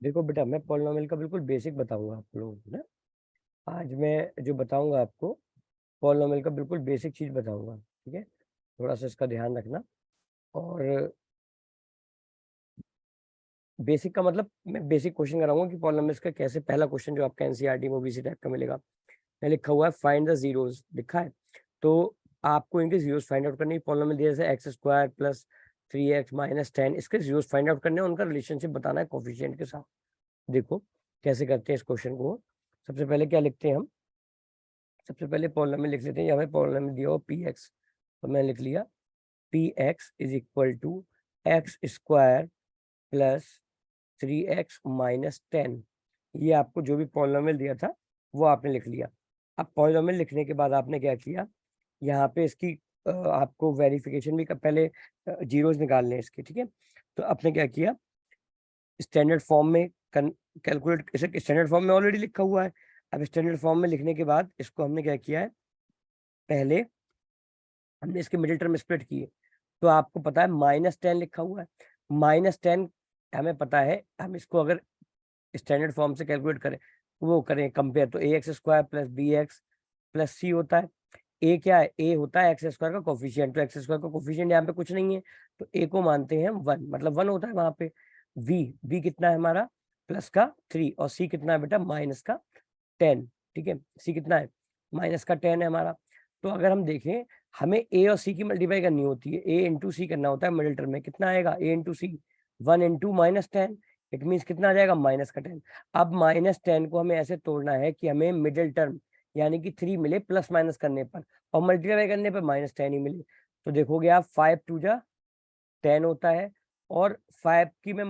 देखो बेटा, मैं पॉलिनोमियल का बिल्कुल बेसिक बताऊंगा आप लोगों को ना। आज मैं जो बताऊंगा आपको, पॉलिनोमियल का बिल्कुल बेसिक चीज बताऊंगा। ठीक है, थोड़ा सा इसका ध्यान रखना। और बेसिक का मतलब मैं बेसिक क्वेश्चन कराऊंगा कि पॉलिनोमियल्स का कैसे। पहला क्वेश्चन जो आपका एनसीईआरटी में ओबीसी टाइप का मिलेगा, मैं लिखा हुआ है फाइंड द जीरोस लिखा है। तो आपको इनके जीरोस फाइंड आउट करने, पॉलिनोमियल दिया जैसे x square plus 3x minus 10, इसके जीरोस फाइंड आउट करने, उनका रिलेशनशिप बताना है कोफिशिएंट के साथ। देखो कैसे करते हैं इस क्वेश्चन को। सबसे पहले क्या लिखते हैं हम, सबसे पहले पॉलिनोमियल लिख लेते हैं। हमें पॉलिनोमियल दिया हो पी एक्स, तो मैं लिख लिया P x is equal to x square plus 3x minus 10। ये आपको जो भी पॉलिनोमियल दिया था वो आपने लिख लिया। अब पॉलिनोमियल लिखने के बाद आपने क्या किया, यहाँ पे इसकी आपको वेरिफिकेशन भी पहले जीरोस निकालने हैं इसके। ठीक है, तो आपने क्या किया, स्टैंडर्ड फॉर्म में कैलकुलेट, इसे स्टैंडर्ड फॉर्म में ऑलरेडी लिखा हुआ है। अब स्टैंडर्ड फॉर्म में लिखने के बाद इसको हमने क्या किया है, पहले हमने इसके मिडिल टर्म स्प्लिट किए। तो आपको पता है -10 लिखा हुआ है। -10 हमें पता है, हम इसको अगर स्टैंडर्ड फॉर्म से कैलकुलेट करें, वो करें कंपेयर, तो ax square plus b x plus c होता है। ए क्या है, ए होता है एक्स स्क्वायर का कोफिशिएंट। तो एक्स स्क्वायर का कोफिशिएंट यहाँ पे कुछ नहीं है, तो ए को मानते हैं हम 1, मतलब 1 होता है वहां पे। वी कितना है हमारा, प्लस का 3, और सी कितना है बेटा, माइनस का 10। ठीक है, सी कितना है, माइनस का 10 है हमारा। तो अगर हम देखें, हमें ए और सी की मल्टीप्लाई करनी होती है, ए इंटू सी करना होता है मिडिल टर्म में। कितना आएगा, a into c, 1 into minus 10, it means कितना आ जाएगा, माइनस का 10। अब -10 को हमें ऐसे तोड़ना है कि हमें मिडिल टर्म यानी कि 3 मिले प्लस माइनस करने पर, और मल्टीप्लाई करने पर -10 ही मिले। तो देखोगे आप 5 टू जा 10 होता है, और 5 की मैं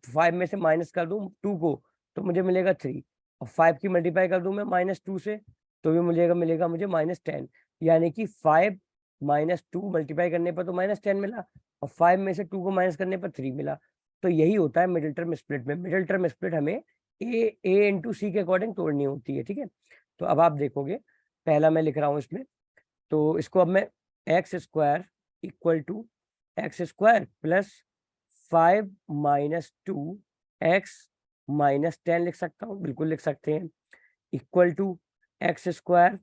5 में से माइनस कर दूं 2 को, तो मुझे मिलेगा 3, और 5 की मल्टीप्लाई कर दूं मैं -2 से, तो भी मिलेगा मुझे -10। यानी कि 5 -2 मल्टीप्लाई करने पर तो -10 मिला, और 5 में से 2 को माइनस करने पर 3 मिला। तो यही होता है मिडिल टर्म स्प्लिट में। मिडिल टर्म स्प्लिट हमें ए इंटू सी के अकॉर्डिंग तोड़नी होती है। ठीक है, तो अब आप देखोगे, पहला मैं लिख रहा हूं इसमें, तो इसको अब मैं x square equal to x square plus 5 minus 2 x minus 10 लिख सकता हूँ, बिल्कुल लिख सकते हैं। Equal to x square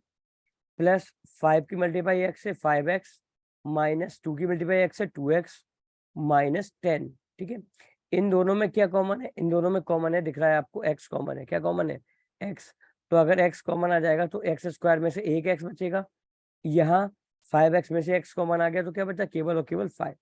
plus 5 की मल्टीप्लाई एक्स से 5x माइनस 2 की मल्टीप्लाई एक्स से 2x माइनस 10। ठीक है, इन दोनों में क्या कॉमन है, इन दोनों में कॉमन है, दिख रहा है आपको x कॉमन है। क्या कॉमन है, x। तो अगर x कॉमन आ जाएगा तो एक्स स्क्वायर में से एक x बचेगा, यहाँ 5x में से x कॉमन आ गया, तो क्या बचा, केवल और केवल 5।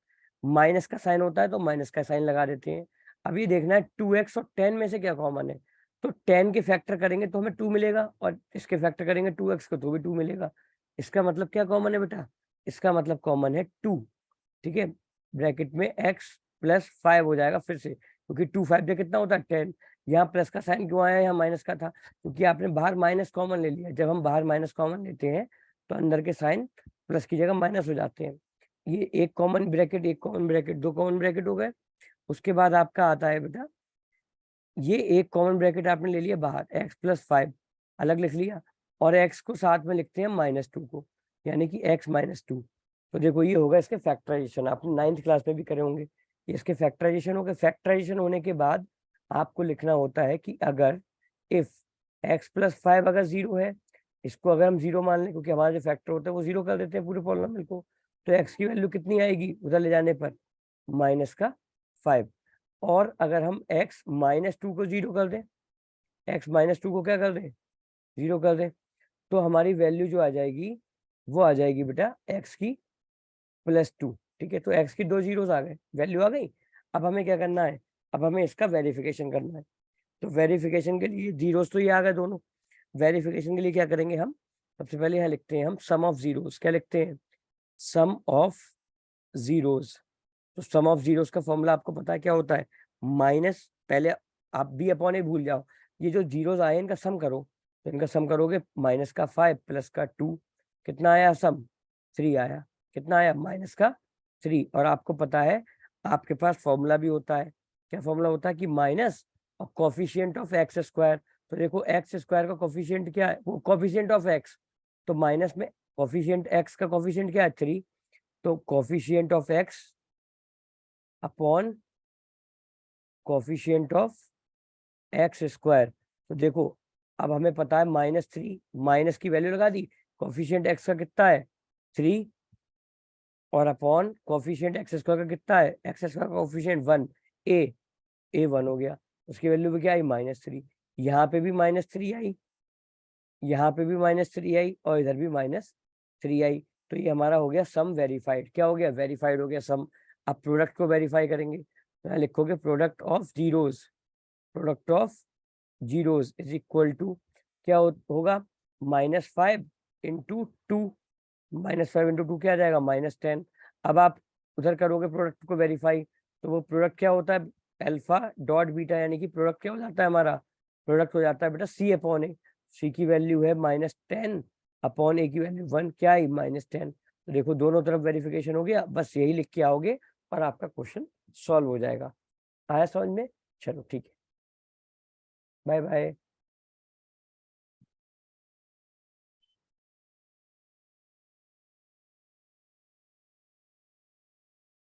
माइनस का साइन होता है तो माइनस का साइन लगा देते हैं। अब ये देखना है 2x और 10 में से क्या कॉमन है। तो 10 के फैक्टर करेंगे तो हमें 2 मिलेगा, और इसके फैक्टर करेंगे 2x को तो भी 2 मिलेगा। इसका मतलब क्या कॉमन है बेटा, इसका मतलब कॉमन है 2। ठीक है, ब्रैकेट में x प्लस 5 हो जाएगा फिर से, क्योंकि 2 5 से कितना होता है 10। यहाँ प्लस का साइन क्यों आया, यहाँ माइनस का था, क्योंकि आपने बाहर माइनस कॉमन ले लिया। जब हम बाहर माइनस कॉमन लेते हैं तो अंदर के साइन प्लस की जगह माइनस हो जाते हैं। ये एक कॉमन ब्रैकेट, एक कॉमन ब्रैकेट, दो कॉमन ब्रैकेट हो गए। उसके बाद आपका आता है बेटा, ये एक कॉमन ब्रैकेट आपने ले लिया बाहर, x प्लस 5 अलग लिख लिया, और x को साथ में लिखते हैं -2 को, यानी कि x माइनस 2। तो देखो ये होगा इसके फैक्टराइजेशन, आपने 9th क्लास में भी करे होंगे। ये इसके फैक्टराइजेशन हो गए। फैक्टराइजेशन होने के बाद आपको लिखना होता है कि अगर इफ x प्लस 5 अगर 0 है, इसको अगर हम 0 मान लें, क्योंकि हमारा जो फैक्टर होता है वो 0 कर देते हैं पूरे पॉलिनोमियल को, तो x की वैल्यू कितनी आएगी उधर ले जाने पर, -5। और अगर हम x -2 को 0 कर दें, x -2 को क्या कर दें, 0 कर दें, तो हमारी वैल्यू जो आ जाएगी वो आ जाएगी बेटा x की +2। ठीक है, तो x की 2 जीरोस आ गए, वैल्यू आ गई। अब हमें क्या करना है, अब हमें इसका वेरिफिकेशन करना है। तो वेरिफिकेशन के लिए जीरोस तो ये आ गए दोनों, वेरिफिकेशन के लिए क्या करेंगे हम, सबसे पहले यहाँ लिखते हैं हम सम ऑफ जीरोस। क्या लिखते हैं, सम ऑफ जीरोस। तो सम ऑफ जीरोस का फॉर्मूला आपको पता है क्या होता है, माइनस, पहले आप बी अपॉन ए भूल जाओ, ये जो जीरोस आए इनका सम करो, तो इनका सम करोगे माइनस का 5 प्लस का 2, कितना आया सम, 3 आया। कितना आया, -3। और आपको पता है आपके पास फॉर्मूला भी होता है, क्या फॉर्मूला होता है कि माइनस और कॉफिशिएंट ऑफ एक्स स्क्वायर। तो देखो एक्स स्क्वायर का कॉफिशिएंट क्या है, वो कॉफिशिएंट ऑफ एक्स, तो माइनस में कॉफिशिएंट एक्स का कॉफिशिएंट क्या है, 3। तो coefficient of x upon coefficient of x square. तो देखो अब हमें पता है -3, माइनस की वैल्यू लगा दी, कोफिशिएंट एक्स का कितना है 3, और अपॉन कोफिशिएंट एक्स स्क्वायर का कितना है, एक्स स्क्वायर का कोफिशिएंट 1, ए 1 हो गया, उसकी वैल्यू भी क्या आई -3, यहाँ पे भी -3 आई, यहाँ पे भी -3 आई, और इधर भी -3 आई। तो ये हमारा हो गया सम वेरीफाइड। क्या हो गया, वेरीफाइड हो गया सम। अब प्रोडक्ट को वेरीफाई करेंगे, तो यहाँ लिखोगे product of zeros, product of zeros is equal to क्या होगा, -5 इंटू 2, -5 इंटू 2 क्या आ जाएगा, -10। अब आप उधर करोगे प्रोडक्ट को वेरीफाई, तो वो प्रोडक्ट क्या होता है, अल्फा डॉट बीटा, यानी कि प्रोडक्ट क्या हो जाता है हमारा, प्रोडक्ट हो जाता है बेटा सी अपॉन ए। सी की वैल्यू है -10 अपॉन ए की वैल्यू 1, क्या आई -10। तो देखो दोनों तरफ वेरिफिकेशन हो गया, बस यही लिख के आओगे और आपका क्वेश्चन सॉल्व हो जाएगा। आया समझ में, चलो ठीक है, बाय बाय।